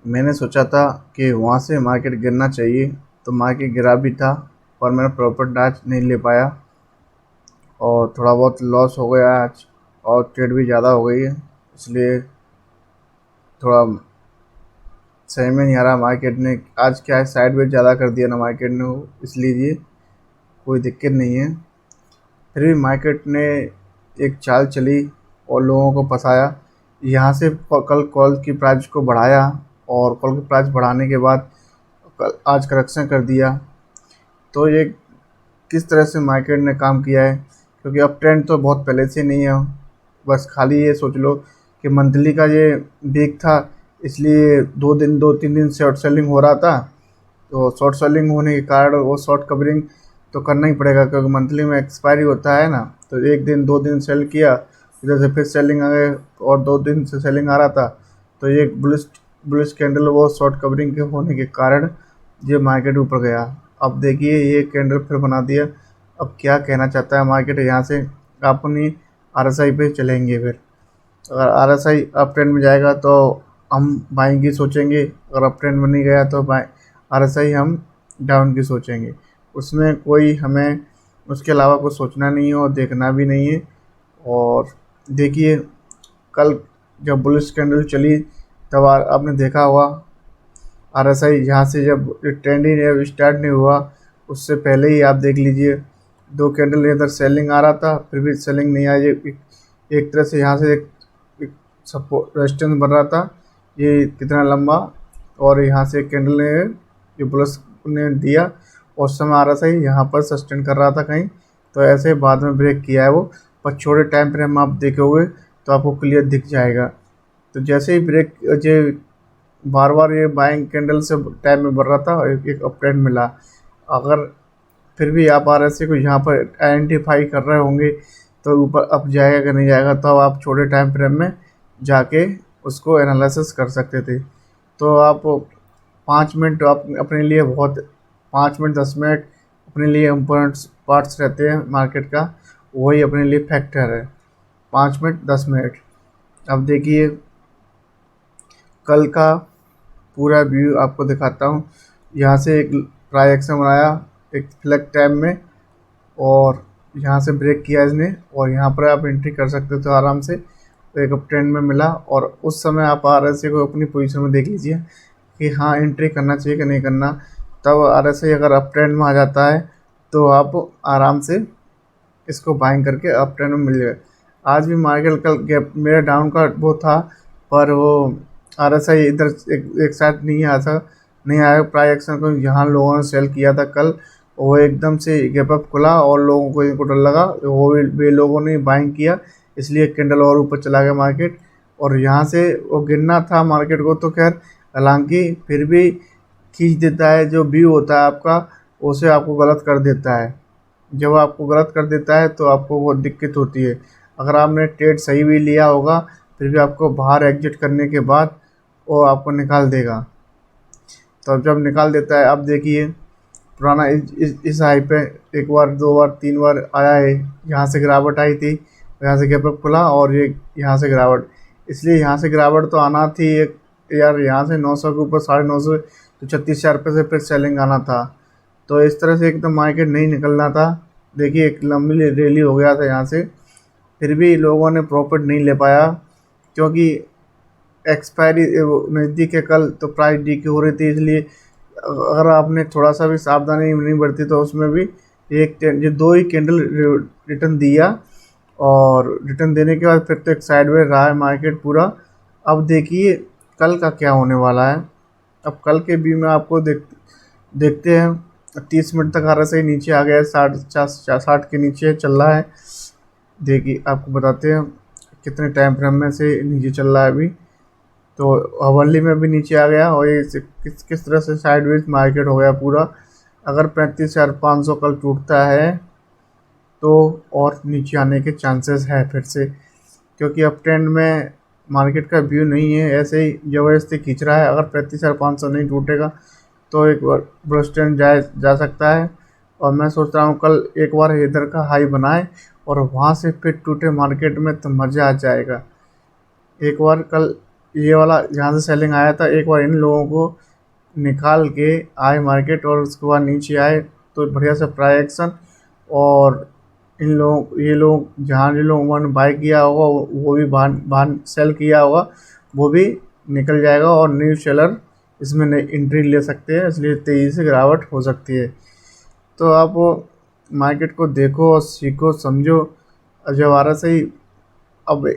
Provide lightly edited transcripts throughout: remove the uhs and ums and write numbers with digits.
मैंने सोचा था कि वहाँ से मार्केट गिरना चाहिए, तो मार्केट गिरा भी था, पर मैंने प्रॉफिट आज नहीं ले पाया और थोड़ा बहुत लॉस हो गया आज। और ट्रेड भी ज़्यादा हो गई है, इसलिए थोड़ा सही में नहीं आ रहा। मार्केट ने आज क्या है, साइडवेज ज़्यादा कर दिया ना मार्केट ने, वो इसलिए कोई दिक्कत नहीं है। फिर भी मार्केट ने एक चाल चली और लोगों को फंसाया। यहाँ से कल कॉल की प्राइस को बढ़ाया और कॉल की प्राइस बढ़ाने के बाद कल आज करेक्शन कर दिया। तो ये किस तरह से मार्केट ने काम किया है, क्योंकि अब ट्रेंड तो बहुत पहले से नहीं है। बस खाली ये सोच लो कि मंथली का ये वीक था, इसलिए 2 दिन 2 3 दिन शॉर्ट सेलिंग हो रहा था। तो शॉर्ट सेलिंग होने के कारण वो शॉर्ट कवरिंग तो करना ही पड़ेगा, क्योंकि मंथली में एक्सपायरी होता है ना। तो 1 दिन 2 दिन सेल किया, इधर से फिर सेलिंग आ गए और 2 दिन से सेलिंग आ रहा था। तो ये बुलिश बुलिश कैंडल वो शॉर्ट कवरिंग के होने के कारण ये मार्केट ऊपर गया। अब देखिए ये कैंडल फिर बना दिया। अब क्या कहना चाहता है मार्केट, यहाँ से अपनी आरएसआई पे चलेंगे। फिर अगर आरएसआई अप ट्रेंड में जाएगा तो हम बाइंग की सोचेंगे, अगर अप ट्रेंड में नहीं गया तो आरएसआई हम डाउन की सोचेंगे। उसमें कोई हमें उसके अलावा कुछ सोचना नहीं है और देखना भी नहीं है। और देखिए कल जब बुलिश कैंडल चली तब आपने देखा हुआ आरएसआई यहाँ से जब ट्रेंड ही स्टार्ट नहीं हुआ उससे पहले ही आप देख लीजिए, 2 कैंडल इधर सेलिंग आ रहा था, फिर भी सेलिंग नहीं आई। एक तरह से यहाँ से एक सपोर्ट रेजिस्टेंस बन रहा था, ये कितना लंबा, और यहाँ से कैंडल ने ये प्लस ने दिया और समय आरएसआई यहाँ पर सस्टेन कर रहा था कहीं। तो ऐसे बाद में ब्रेक किया है वो, पर छोटे टाइम फ्रेम आप देखोगे तो आपको क्लियर दिख जाएगा। तो जैसे ही ब्रेक जो बार बार ये बाइंग कैंडल से टाइम में बढ़ रहा था, एक अप ट्रेंड मिला। अगर फिर भी आप आरएसआई को यहाँ पर आइडेंटिफाई कर रहे होंगे तो ऊपर अप जाएगा कि नहीं जाएगा, तो आप छोटे टाइम फ्रेम में जाके उसको एनालिसिस कर सकते थे। तो आप 5 मिनट आप अपने लिए बहुत, 5 मिनट 10 मिनट अपने लिए इम्पोर्टेंट पार्ट्स रहते हैं मार्केट का, वही अपने लिए फैक्टर है, 5 मिनट 10 मिनट। अब देखिए कल का पूरा व्यू आपको दिखाता हूँ। यहाँ से एक प्राइस एक्शन बनाया एक फ्लैग टाइम में और यहाँ से ब्रेक किया इसने, और यहाँ पर आप एंट्री कर सकते थे आराम से। तो एक अप ट्रेंड में मिला और उस समय आप आरएसआई को अपनी पोजीशन में देख लीजिए कि हाँ एंट्री करना चाहिए कि नहीं करना। तब आरएसआई अगर अप ट्रेंड में आ जाता है तो आप आराम से इसको बाइंग करके अप ट्रेंड में मिल जाए। आज भी मार्केट कल गैप मेरा डाउन का वो था, पर वो आरएसआई इधर एक साथ नहीं नहीं आया प्राइस एक्शन को। यहाँ लोगों ने सेल किया था कल, वो एकदम से गैप अप खुला और लोगों को इनको डर लगा, वो वे लोगों ने बाइंग किया, इसलिए कैंडल और ऊपर चला गया मार्केट। और यहाँ से वो गिरना था मार्केट को तो खैर, हालांकि फिर भी खींच देता है, जो व्यू होता है आपका उसे आपको गलत कर देता है। जब आपको गलत कर देता है तो आपको वो दिक्कत होती है। अगर आपने ट्रेड सही भी लिया होगा फिर भी आपको बाहर एग्जिट करने के बाद वो आपको निकाल देगा। तो अब जब निकाल देता है, अब देखिए पुराना इस हाई पे एक बार 2 बार 3 बार आया है। यहाँ से गिरावट आई थी, यहाँ से गैप अप खुला और ये यहाँ से गिरावट, इसलिए यहाँ से गिरावट तो आना थी एक यार। यहाँ से 900 के ऊपर 950 तो 36,000 रुपये से फिर सेलिंग आना था। तो इस तरह से एकदम मार्केट नहीं निकलना था। देखिए एक लंबी रैली हो गया था यहाँ से, फिर भी लोगों ने प्रॉफिट नहीं ले पाया, क्योंकि एक्सपायरी नज़दीक है कल, तो प्राइस डी की हो रही थी। इसलिए अगर आपने थोड़ा सा भी सावधानी नहीं बरती तो उसमें भी एक ये 2 ही कैंडल रिटर्न दिया, और रिटर्न देने के बाद फिर तो एक साइडवेज रहा है मार्केट पूरा। अब देखिए कल का क्या होने वाला है। अब कल के व्यू में आपको देखते हैं। 30 मिनट तक आरएसआई नीचे आ गया है, 60 के नीचे चल रहा है। देखिए आपको बताते हैं कितने टाइम फ्रेम में से नीचे चल रहा है अभी। तो हवल्ली में भी नीचे आ गया और ये किस तरह से साइडवेज मार्केट हो गया पूरा। अगर 35,500 कल टूटता है तो और नीचे आने के चांसेस है फिर से, क्योंकि अप ट्रेंड में मार्केट का व्यू नहीं है, ऐसे ही ज़बरदस्ती खींच रहा है। अगर 35,500 नहीं टूटेगा तो एक बार बुलिश ट्रेंड जा सकता है। और मैं सोच रहा हूँ कल एक बार इधर का हाई बनाए और वहाँ से फिर टूटे मार्केट में तो मज़ा आ जाएगा। एक बार कल ये वाला जहाँ से सेलिंग आया था, एक बार इन लोगों को निकाल के आए मार्केट और उसके बाद नीचे आए तो बढ़िया सा प्राइस एक्शन, और इन लोग ये लोग जहाँ जिन लोगों ने बाय किया होगा वो भी बाहर बाहर सेल किया होगा, वो भी निकल जाएगा और न्यू सेलर इसमें नई एंट्री ले सकते हैं, इसलिए तेज़ी से गिरावट हो सकती है। तो आप मार्केट को देखो और सीखो समझो। जब आ रहा सही अब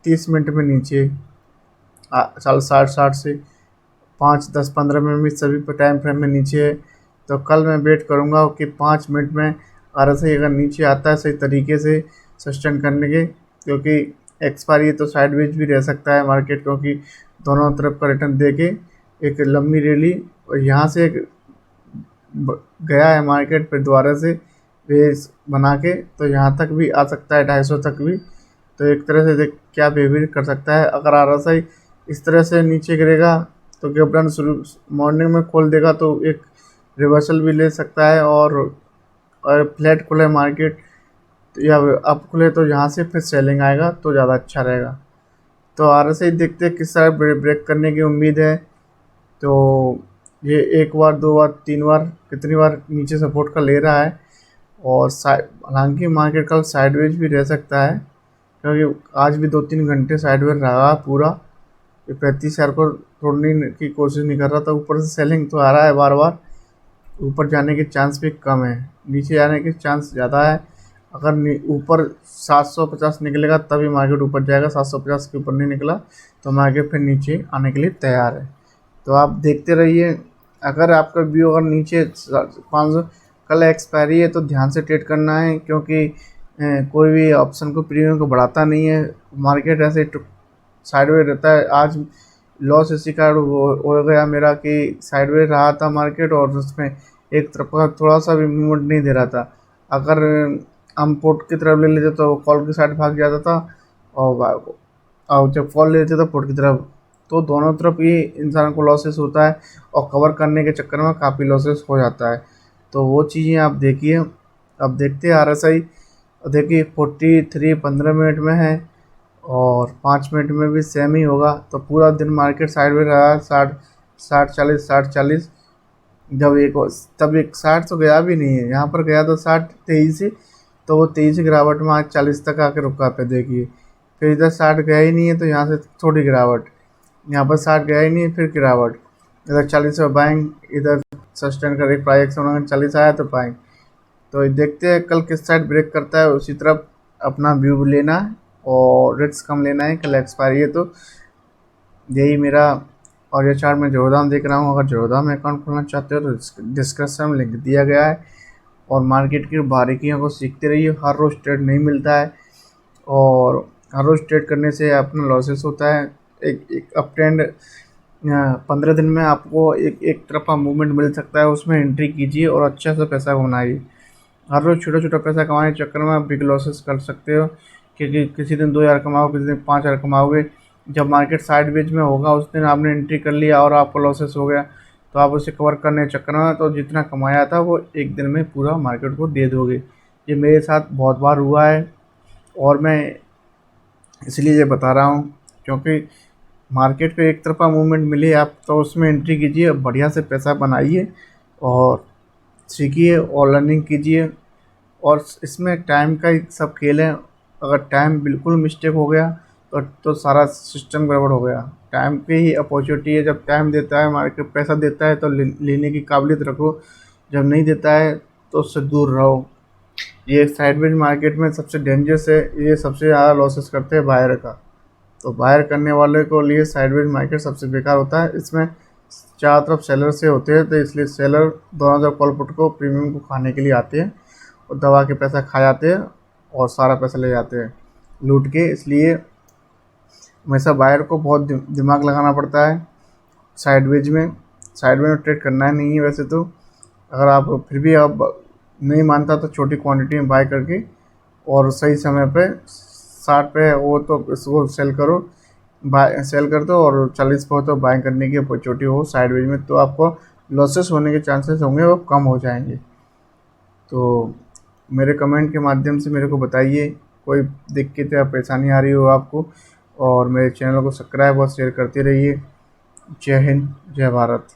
30 मिनट में नीचे साल 60 से 5 10 15 मिनट में सभी टाइम फ्रेम में नीचे है, तो कल मैं वेट करूँगा कि 5 मिनट में RSI अगर नीचे आता है सही तरीके से सस्टेन करने के, क्योंकि एक्सपायरी है तो साइडवेज भी रह सकता है मार्केट, क्योंकि दोनों तरफ का रिटर्न दे के एक लंबी रैली और यहाँ से एक गया है मार्केट फिर दोबारा से बेस बना के, तो यहाँ तक भी आ सकता है 250 तक भी। तो एक तरह से देख क्या बिहेवियर कर सकता है, अगर RSI इस तरह से नीचे गिरेगा तो गैप डाउन शुरू मॉर्निंग में खोल देगा तो एक रिवर्सल भी ले सकता है, और फ्लैट खुले मार्केट या अप खुले तो यहाँ से फिर सेलिंग आएगा तो ज़्यादा अच्छा रहेगा। तो RSI देखते हैं किस तरह ब्रेक करने की उम्मीद है। तो ये एक बार दो बार तीन बार कितनी बार नीचे सपोर्ट का ले रहा है, और हालांकि मार्केट कल साइडवेज भी रह सकता है, क्योंकि आज भी 2 3 घंटे साइडवेज रहा पूरा। ये 35,000 को तोड़ने की कोशिश नहीं कर रहा था, ऊपर से सेलिंग तो आ रहा है बार बार, ऊपर जाने के चांस भी कम है, नीचे जाने के चांस ज़्यादा है। अगर ऊपर 750 निकलेगा तभी मार्केट ऊपर जाएगा, 750 के ऊपर नहीं निकला तो मार्केट फिर नीचे आने के लिए तैयार है। तो आप देखते रहिए। अगर आपका व्यू अगर नीचे 500 कल एक्सपायरी है तो ध्यान से ट्रेड करना है, क्योंकि कोई भी ऑप्शन को प्रीमियम को बढ़ाता नहीं है, मार्केट ऐसे साइडवेज रहता है। आज लॉस इसी कारण हो गया मेरा कि साइडवेज रहा था मार्केट और उसमें एक तरफ का थोड़ा सा भी मूवमेंट नहीं दे रहा था। अगर हम पुट की तरफ ले लेते तो कॉल की साइड भाग जाता था, और जब कॉल ले लेते तो पुट की तरफ, तो दोनों तरफ ही इंसान को लॉसेस होता है और कवर करने के चक्कर में काफ़ी लॉसेस हो जाता है। तो वो चीज़ें आप देखिए। अब देखते हैं RSI, देखिए 43 15 मिनट में है और 5 मिनट में भी सेम ही होगा। तो पूरा दिन मार्केट साइड में रहा 60 जब तब एक 60 तो गया भी नहीं है, यहाँ पर गया तो 60 23, तो वो 23 गिरावट में आज 40 तक आकर रुका पे देखिए। फिर इधर 60 गया ही नहीं है तो यहाँ से थोड़ी गिरावट, यहाँ पर 60 गया ही नहीं है फिर गिरावट, इधर 40 में बाइंग, इधर सस्टेन कर एक प्राइस 40 आया तो बाइंग। तो देखते हैं कल किस साइड ब्रेक करता है, उसी तरफ अपना व्यू लेना है और रिस्क कम लेना है। कल एक्सपायरी है तो यही मेरा। और ये चार्ट में जोरदाम देख रहा हूँ, अगर जोरदाम में अकाउंट खोलना चाहते हो तो डिस्क्रिप्शन में लिंक दिया गया है। और मार्केट की बारीकियों को सीखते रहिए, हर रोज़ ट्रेड नहीं मिलता है और हर रोज़ ट्रेड करने से अपना लॉसेस होता है। एक अप ट्रेंड 15 दिन में आपको एक तरफा मूवमेंट मिल सकता है, उसमें एंट्री कीजिए और अच्छा सा पैसा कमाइए। हर रोज़ छोटा छोटा पैसा कमाने के चक्कर में आप बिग लॉसेस कर सकते हो, क्योंकि किसी दिन 2,000 कमाओ, किसी दिन 5,000 कमाओगे। जब मार्केट साइडवेज में होगा उस दिन आपने एंट्री कर लिया और आपको लॉसेस हो गया तो आप उसे कवर करने के चक्कर में तो जितना कमाया था वो एक दिन में पूरा मार्केट को दे दोगे। ये मेरे साथ बहुत बार हुआ है और मैं इसलिए ये बता रहा हूँ, क्योंकि मार्केट पे एक तरफा मूवमेंट मिले आप तो उसमें एंट्री कीजिए, बढ़िया से पैसा बनाइए और सीखिए और लर्निंग कीजिए। और इसमें टाइम का ही सब खेल है, अगर टाइम बिल्कुल मिस्टेक हो गया तो सारा सिस्टम गड़बड़ हो गया। टाइम पे ही अपॉर्चुनिटी है, जब टाइम देता है मार्केट पैसा देता है तो लेने की काबिलियत रखो, जब नहीं देता है तो उससे दूर रहो। ये साइडवेज मार्केट में सबसे डेंजरस है, ये सबसे ज़्यादा लॉसेस करते हैं बायर का। तो बायर करने वाले को लिए साइडवेज मार्केट सबसे बेकार होता है। इसमें चारों तरफ सेलर से होते हैं, तो इसलिए सेलर दोनों तरफ कॉल पुट को प्रीमियम को खाने के लिए आते हैं और दबा के पैसा खा जाते हैं और सारा पैसा ले जाते हैं लूट के। इसलिए हमेशा बायर को बहुत दिमाग लगाना पड़ता है साइडवेज में ट्रेड करना नहीं है वैसे तो। अगर आप फिर भी आप नहीं मानता तो छोटी क्वांटिटी में बाय करके और सही समय पे 60 पे वो तो इसको सेल कर दो और 40 पे हो तो बाय करने की अपॉर्चुनिटी हो साइडवेज में, तो आपको लॉसेस होने के चांसेस होंगे वो कम हो जाएंगे। तो मेरे कमेंट के माध्यम से मेरे को बताइए कोई दिक्कत या परेशानी आ रही हो आपको, और मेरे चैनल को सब्सक्राइब और शेयर करते रहिए। जय हिंद, जय भारत।